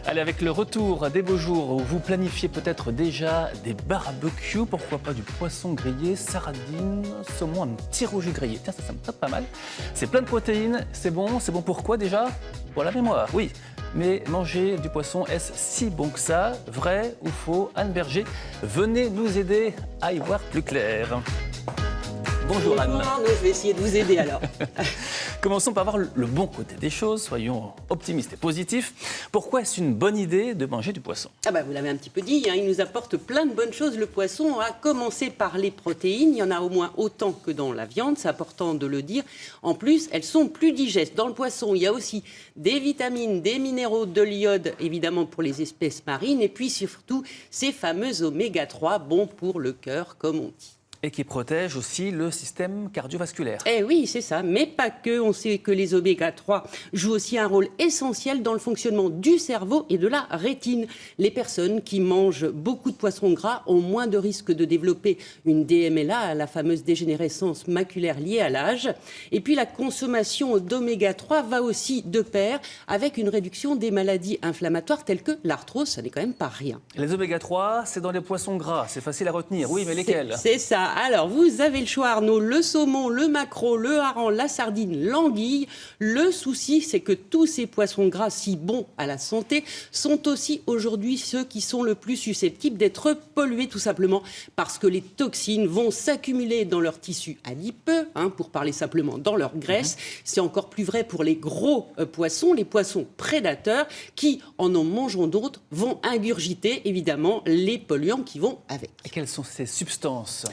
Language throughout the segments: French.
Allez, avec le retour des beaux jours, vous planifiez peut-être déjà des barbecues, pourquoi pas du poisson grillé, sardines, saumon, un petit rouget grillé. Tiens, ça me tape pas mal. C'est plein de protéines, c'est bon pour quoi déjà? Pour la mémoire, oui. Mais manger du poisson, est-ce si bon que ça? Vrai ou faux? Anne Berger, venez nous aider à y voir plus clair. Bonjour Anne. Je vais essayer de vous aider alors. Commençons par voir le bon côté des choses, soyons optimistes et positifs. Pourquoi est-ce une bonne idée de manger du poisson? Vous l'avez un petit peu dit, il nous apporte plein de bonnes choses le poisson, à commencer par les protéines. Il y en a au moins autant que dans la viande, c'est important de le dire. En plus, elles sont plus digestes. Dans le poisson, il y a aussi des vitamines, des minéraux, de l'iode, évidemment pour les espèces marines, et puis surtout ces fameux oméga 3, bons pour le cœur, comme on dit. Et qui protège aussi le système cardiovasculaire. Eh oui, c'est ça, mais pas que. On sait que les oméga 3 jouent aussi un rôle essentiel dans le fonctionnement du cerveau et de la rétine. Les personnes qui mangent beaucoup de poissons gras ont moins de risques de développer une DMLA, la fameuse dégénérescence maculaire liée à l'âge. Et puis la consommation d'oméga 3 va aussi de pair avec une réduction des maladies inflammatoires telles que l'arthrose, ça n'est quand même pas rien. Les oméga 3, c'est dans les poissons gras, c'est facile à retenir. Oui, mais lesquels? C'est ça. Alors, vous avez le choix, Arnaud, le saumon, le maquereau, le hareng, la sardine, l'anguille. Le souci, c'est que tous ces poissons gras si bons à la santé sont aussi aujourd'hui ceux qui sont le plus susceptibles d'être pollués, tout simplement parce que les toxines vont s'accumuler dans leur tissu adipeux, pour parler simplement dans leur graisse. C'est encore plus vrai pour les gros poissons, les poissons prédateurs, qui, en mangeant d'autres, vont ingurgiter, évidemment, les polluants qui vont avec. Et quelles sont ces substances?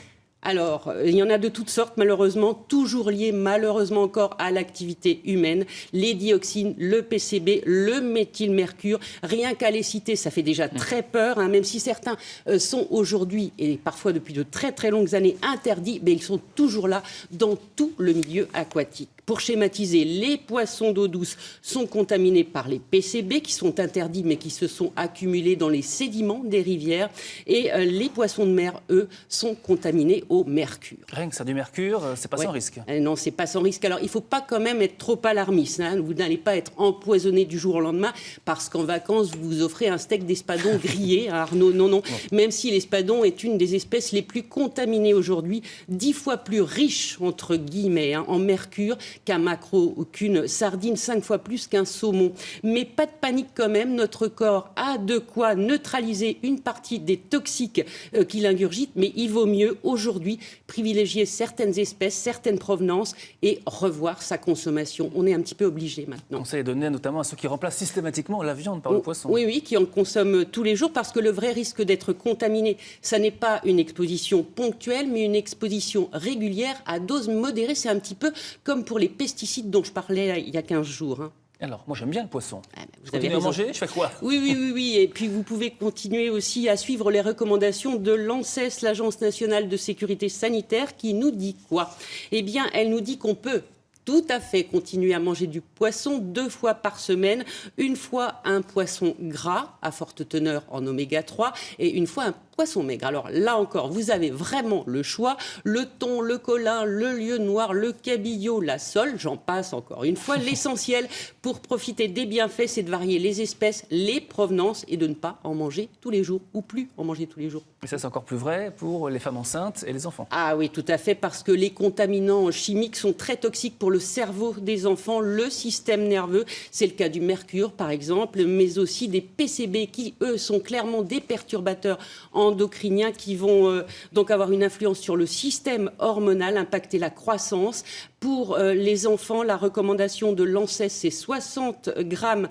Alors, il y en a de toutes sortes, malheureusement, toujours liées, malheureusement encore, à l'activité humaine. Les dioxines, le PCB, le méthylmercure, rien qu'à les citer, ça fait déjà très peur, même si certains sont aujourd'hui, et parfois depuis de très très longues années, interdits, mais ils sont toujours là dans tout le milieu aquatique. Pour schématiser, les poissons d'eau douce sont contaminés par les PCB qui sont interdits mais qui se sont accumulés dans les sédiments des rivières. Et les poissons de mer, eux, sont contaminés au mercure. Rien que ça, du mercure, c'est pas sans risque. Non, c'est pas sans risque. Alors, il ne faut pas quand même être trop alarmiste. Vous n'allez pas être empoisonné du jour au lendemain parce qu'en vacances, vous vous offrez un steak d'espadon grillé, Arnaud. Non. Même si l'espadon est une des espèces les plus contaminées aujourd'hui, 10 fois plus riche, entre guillemets, en mercure, qu'un maquereau ou qu'une sardine, 5 fois plus qu'un saumon. Mais pas de panique quand même, notre corps a de quoi neutraliser une partie des toxiques qu'il ingurgite, mais il vaut mieux aujourd'hui privilégier certaines espèces, certaines provenances et revoir sa consommation. On est un petit peu obligé maintenant. Conseil est donné notamment à ceux qui remplacent systématiquement la viande par le poisson. Oui, qui en consomment tous les jours parce que le vrai risque d'être contaminé, ça n'est pas une exposition ponctuelle, mais une exposition régulière à dose modérée. C'est un petit peu comme pour les pesticides dont je parlais il y a 15 jours. Alors, moi j'aime bien le poisson. Vous avez à manger, je fais quoi? Oui. Et puis vous pouvez continuer aussi à suivre les recommandations de l'ANSES, l'Agence nationale de sécurité sanitaire, qui nous dit quoi? Eh bien, elle nous dit qu'on peut tout à fait continuer à manger du poisson 2 fois par semaine. Une fois un poisson gras à forte teneur en oméga 3 et une fois un poisson maigre. Alors là encore, vous avez vraiment le choix. Le thon, le colin, le lieu noir, le cabillaud, la sole, j'en passe encore une fois. L'essentiel pour profiter des bienfaits, c'est de varier les espèces, les provenances et de ne pas en manger tous les jours ou plus en manger tous les jours. Et ça, c'est encore plus vrai pour les femmes enceintes et les enfants. Ah oui, tout à fait, parce que les contaminants chimiques sont très toxiques pour le cerveau des enfants, le système nerveux. C'est le cas du mercure, par exemple, mais aussi des PCB qui, eux, sont clairement des perturbateurs endocriniens qui vont donc avoir une influence sur le système hormonal, impacter la croissance. Pour les enfants, la recommandation de l'ANSES, c'est 60 grammes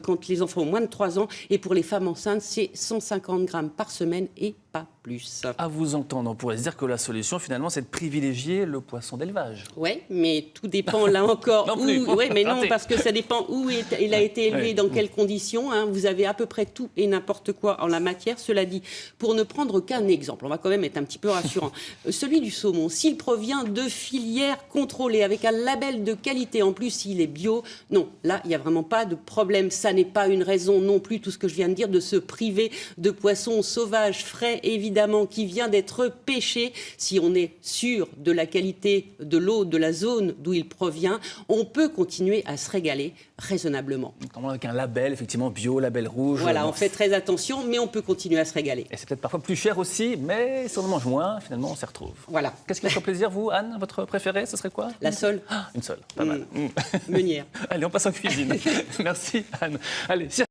quand les enfants ont moins de 3 ans. Et pour les femmes enceintes, c'est 150 grammes par semaine et pas plus. À vous entendre, on pourrait se dire que la solution, finalement, c'est de privilégier le poisson d'élevage. Oui, mais tout dépend, là encore, parce que ça dépend où il a été élevé, dans quelles conditions. Vous avez à peu près tout et n'importe quoi en la matière. Cela dit, pour ne prendre qu'un exemple, on va quand même être un petit peu rassurant. Celui du saumon, s'il provient de filières contrôlées, avec un label de qualité, en plus, s'il est bio, non, là, il n'y a vraiment pas de problème. Ça n'est pas une raison non plus, tout ce que je viens de dire, de se priver de poissons sauvages, frais évidemment, qui vient d'être pêché, si on est sûr de la qualité de l'eau, de la zone d'où il provient, on peut continuer à se régaler raisonnablement. Notamment avec un label, effectivement, bio, label rouge. Voilà, Bon, on fait très attention, mais on peut continuer à se régaler. et c'est peut-être parfois plus cher aussi, mais si on en mange moins, finalement, on s'y retrouve. Voilà. Qu'est-ce qui vous fait plaisir, vous, Anne? Votre préférée, ce serait quoi? La sole. Ah, une seule, pas mal. Meunière. Allez, on passe en cuisine. Merci, Anne. Allez,